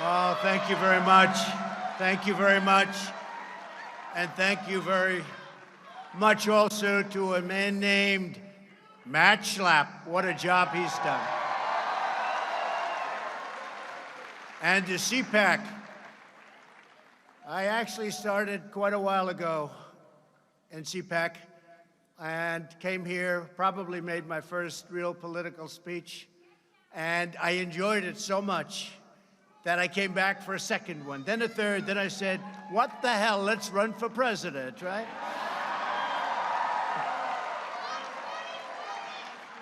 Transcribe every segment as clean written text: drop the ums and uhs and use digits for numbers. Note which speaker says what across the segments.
Speaker 1: Oh, thank you very much. Thank you very much. And thank you very much also to a man named Matt Schlapp. What a job he's done. And to CPAC. I actually started quite a while ago in CPAC and came here, probably made my first real political speech, and I enjoyed it so much that I came back for a second one, then a third, then I said, what the hell, let's run for president, right?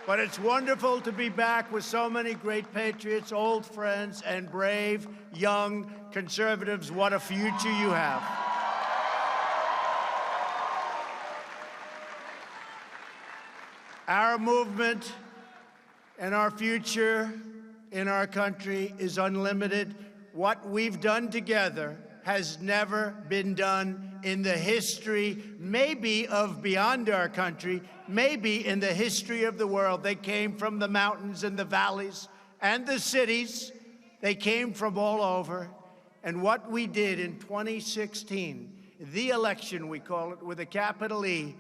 Speaker 1: But it's wonderful to be back with so many great patriots, old friends, and brave, young conservatives. What a future you have. Our movement and our future in our country is unlimited. What we've done together has never been done in the history, maybe of beyond our country, maybe in the history of the world. They came from the mountains and the valleys and the cities. They came from all over. And what we did in 2016, the election, we call it, with a capital E,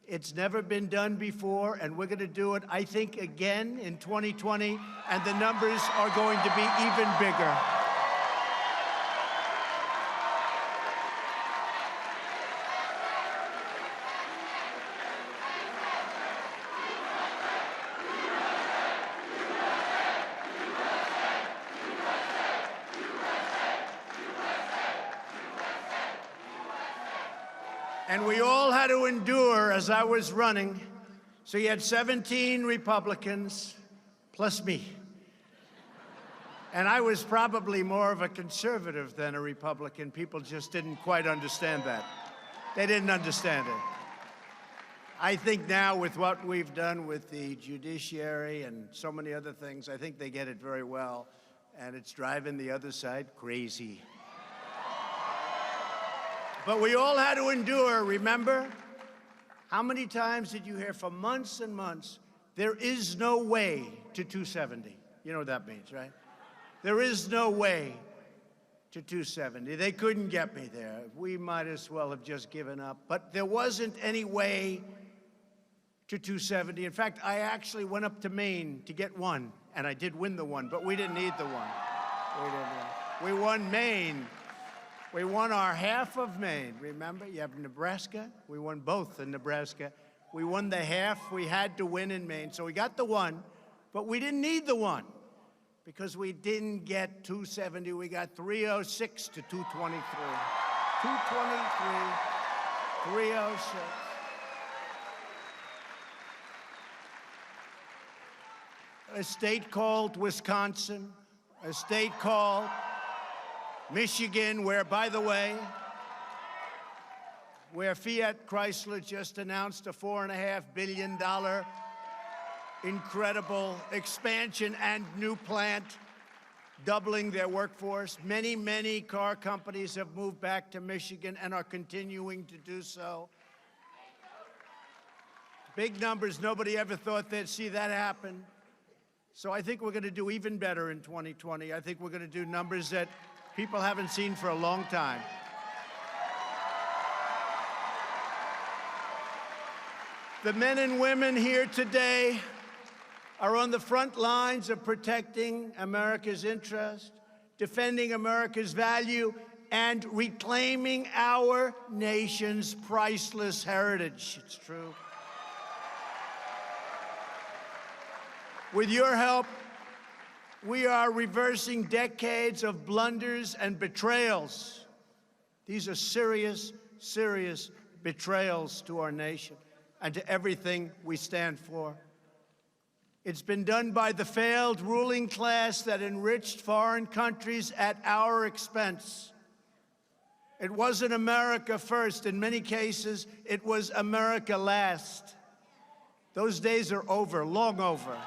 Speaker 1: it's never been done before, and we're going to do it, I think, again in 2020, and the numbers are going to be even bigger. And we all had to endure as I was running. So you had 17 Republicans plus me. And I was probably more of a conservative than a Republican. People just didn't quite understand that. They didn't understand it. I think now with what we've done with the judiciary and so many other things, I think they get it very well. And it's driving the other side crazy. But we all had to endure, remember? How many times did you hear for months and months, there is no way to 270? You know what that means, right? There is no way to 270. They couldn't get me there. We might as well have just given up. But there wasn't any way to 270. In fact, I actually went up to Maine to get one, and I did win the one, but we didn't need the one. We won Maine. We won our half of Maine, remember? You have Nebraska. We won both in Nebraska. We won the half we had to win in Maine. So we got the one, but we didn't need the one because we didn't get 270. We got 306 to 223. 223, 306. A state called Wisconsin, a state called Michigan, where, by the way, where Fiat Chrysler just announced a $4.5 billion incredible expansion and new plant, doubling their workforce. Many, many car companies have moved back to Michigan and are continuing to do so. Big numbers. Nobody ever thought they'd see that happen. So I think we're going to do even better in 2020. I think we're going to do numbers that people haven't seen for a long time. The men and women here today are on the front lines of protecting America's interest, defending America's value, and reclaiming our nation's priceless heritage. It's true. With your help, we are reversing decades of blunders and betrayals. These are serious, serious betrayals to our nation and to everything we stand for. It's been done by the failed ruling class that enriched foreign countries at our expense. It wasn't America first. In many cases, it was America last. Those days are over, long over.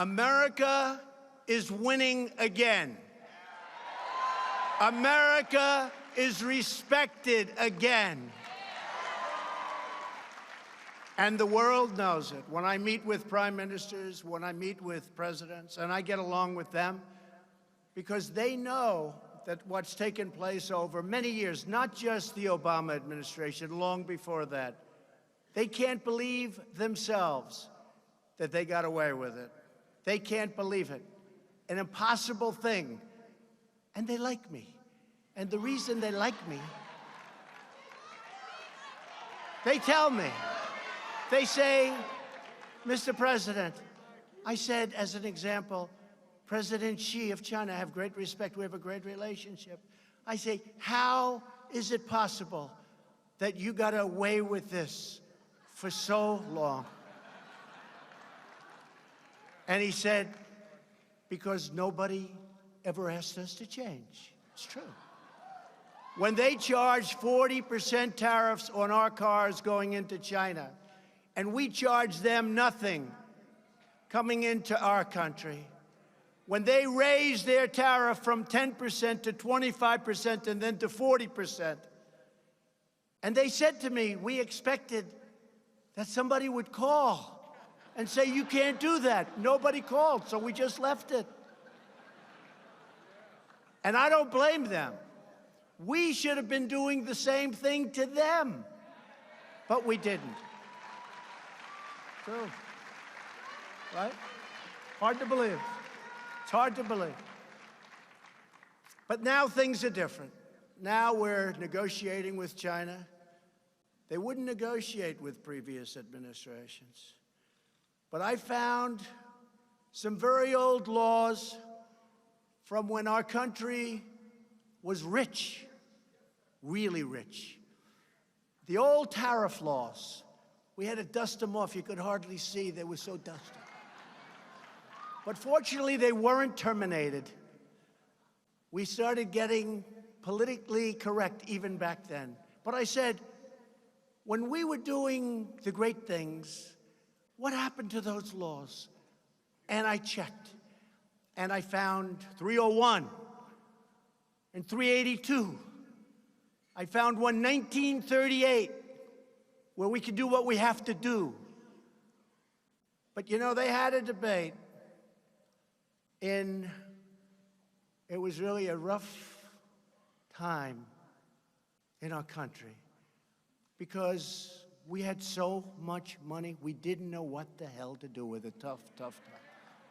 Speaker 1: America is winning again. America is respected again. And the world knows it. When I meet with prime ministers, when I meet with presidents, and I get along with them, because they know that what's taken place over many years, not just the Obama administration, long before that, they can't believe themselves that they got away with it. They can't believe it. An impossible thing. And they like me. And the reason they like me, they tell me. They say, Mr. President, I said, as an example, President Xi of China, I have great respect. We have a great relationship. I say, how is it possible that you got away with this for so long? And he said, because nobody ever asked us to change. It's true. When they charge 40% tariffs on our cars going into China, and we charge them nothing coming into our country, when they raise their tariff from 10% to 25% and then to 40%, and they said to me, we expected that somebody would call and say, you can't do that. Nobody called, so we just left it. And I don't blame them. We should have been doing the same thing to them, but we didn't. True. Right? Hard to believe. It's hard to believe. But now things are different. Now we're negotiating with China. They wouldn't negotiate with previous administrations. But I found some very old laws from when our country was rich, really rich. The old tariff laws. We had to dust them off. You could hardly see. They were so dusty. But fortunately, they weren't terminated. We started getting politically correct even back then. But I said, when we were doing the great things, what happened to those laws? And I checked. And I found 301 and 382. I found one 1938. Where we can do what we have to do. But, you know, they had a debate it was really a rough time in our country because we had so much money, we didn't know what the hell to do with it. Tough time.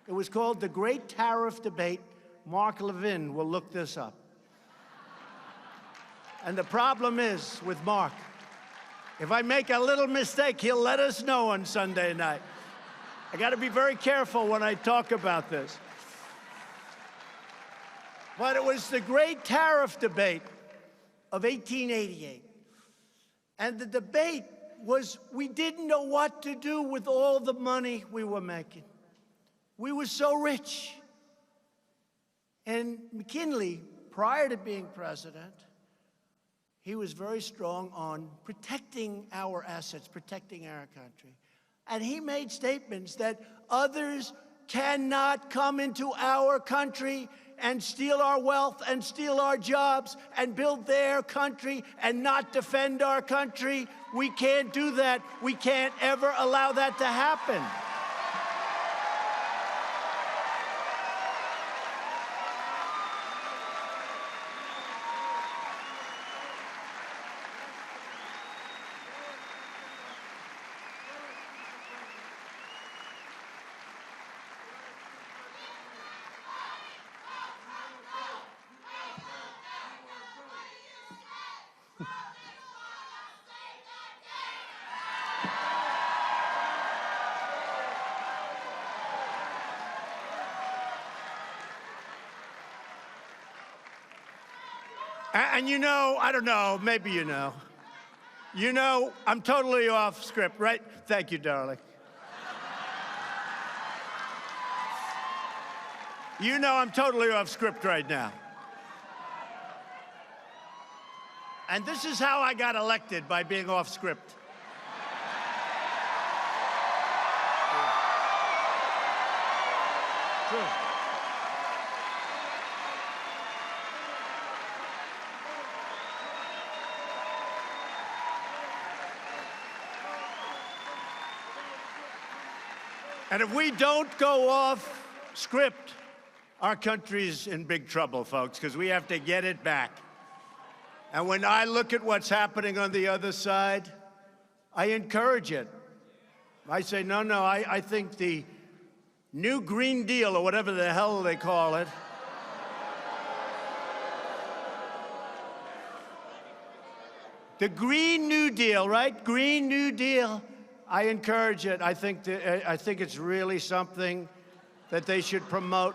Speaker 1: It was called the Great Tariff Debate. Mark Levin will look this up. And the problem is with Mark, if I make a little mistake, he'll let us know on Sunday night. I got to be very careful when I talk about this. But it was the Great Tariff Debate of 1888. And the debate was we didn't know what to do with all the money we were making. We were so rich. And McKinley, prior to being president, he was very strong on protecting our assets, protecting our country. And he made statements that others cannot come into our country and steal our wealth and steal our jobs and build their country and not defend our country. We can't do that. We can't ever allow that to happen. And you know, I don't know, maybe you know. You know, I'm totally off script, right? Thank you, darling. You know I'm totally off script right now. And this is how I got elected, by being off script. true. And if we don't go off script, our country's in big trouble, folks, because we have to get it back. And when I look at what's happening on the other side, I encourage it. I say, no, I think the new Green Deal, or whatever the hell they call it, the Green New Deal, right? Green New Deal. I encourage it. I think it's really something that they should promote.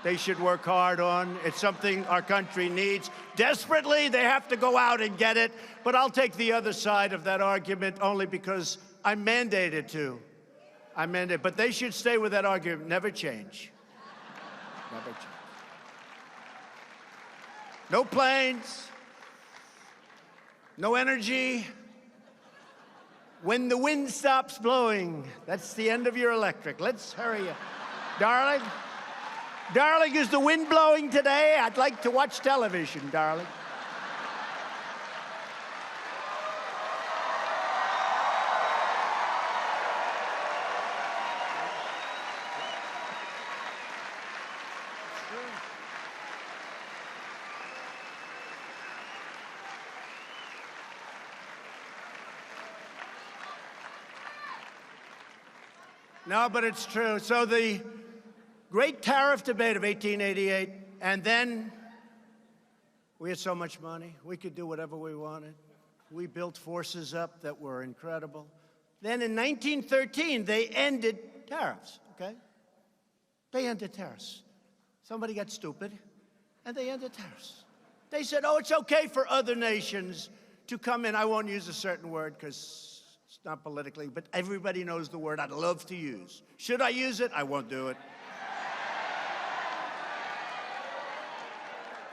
Speaker 1: They should work hard on. It's something our country needs. Desperately, they have to go out and get it. But I'll take the other side of that argument only because I'm mandated to. I'm mandated. But they should stay with that argument. Never change. Never change. No planes. No energy. When the wind stops blowing, that's the end of your electric. Let's hurry up. Darling? Darling, is the wind blowing today? I'd like to watch television, darling. No, but it's true. So the great tariff debate of 1888, and then we had so much money. We could do whatever we wanted. We built forces up that were incredible. Then in 1913, they ended tariffs, okay? They ended tariffs. Somebody got stupid, and they ended tariffs. They said, oh, it's okay for other nations to come in. I won't use a certain word because it's not politically, but everybody knows the word I'd love to use. Should I use it? I won't do it.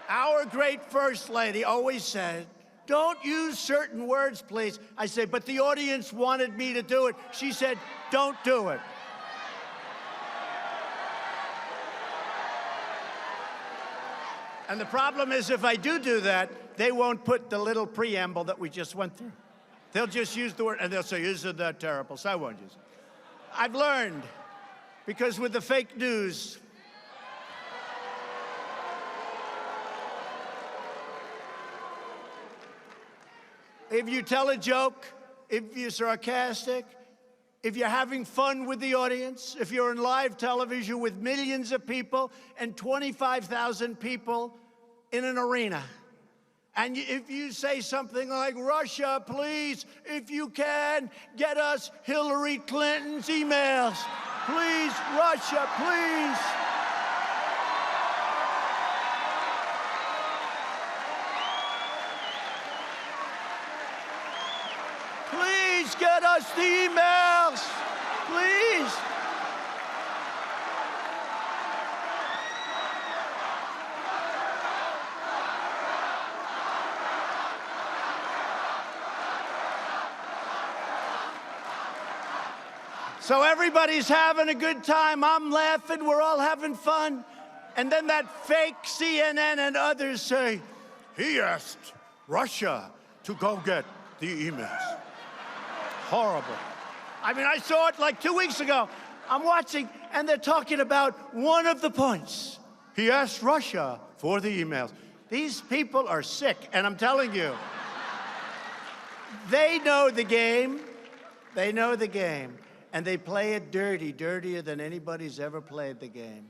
Speaker 1: Our great First Lady always said, don't use certain words, please. I say, but the audience wanted me to do it. She said, don't do it. And the problem is, if I do that, they won't put the little preamble that we just went through. They'll just use the word, and they'll say, isn't that terrible? So I won't use it. I've learned, because with the fake news, if you tell a joke, if you're sarcastic, if you're having fun with the audience, if you're on live television with millions of people and 25,000 people in an arena, and if you say something like, Russia, please, if you can, get us Hillary Clinton's emails. Please, Russia, please. Please get us the emails, please. So everybody's having a good time. I'm laughing. We're all having fun. And then that fake CNN and others say, he asked Russia to go get the emails. Horrible. I mean, I saw it like 2 weeks ago. I'm watching, and they're talking about one of the points. He asked Russia for the emails. These people are sick, and I'm telling you, they know the game. They know the game. And they play it dirty, dirtier than anybody's ever played the game.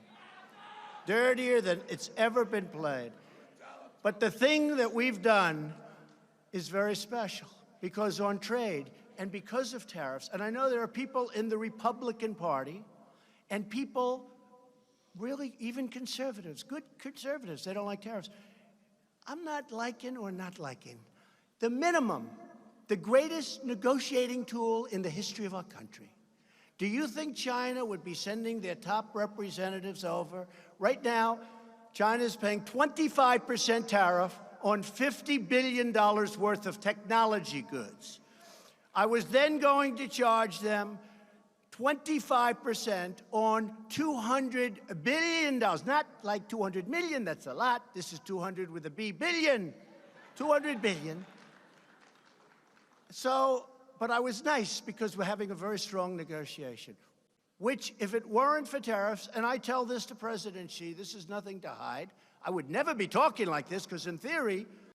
Speaker 1: Dirtier than it's ever been played. But the thing that we've done is very special, because on trade and because of tariffs, and I know there are people in the Republican Party and people, really even conservatives, good conservatives, they don't like tariffs. I'm not liking or not liking. The minimum, the greatest negotiating tool in the history of our country. Do you think China would be sending their top representatives over? Right now, China's paying 25% tariff on $50 billion worth of technology goods. I was then going to charge them 25% on $200 billion. Not like 200 million, that's a lot. This is 200 with a B, billion. 200 billion. So, but I was nice because we're having a very strong negotiation, which, if it weren't for tariffs, and I tell this to President Xi, this is nothing to hide, I would never be talking like this because in theory,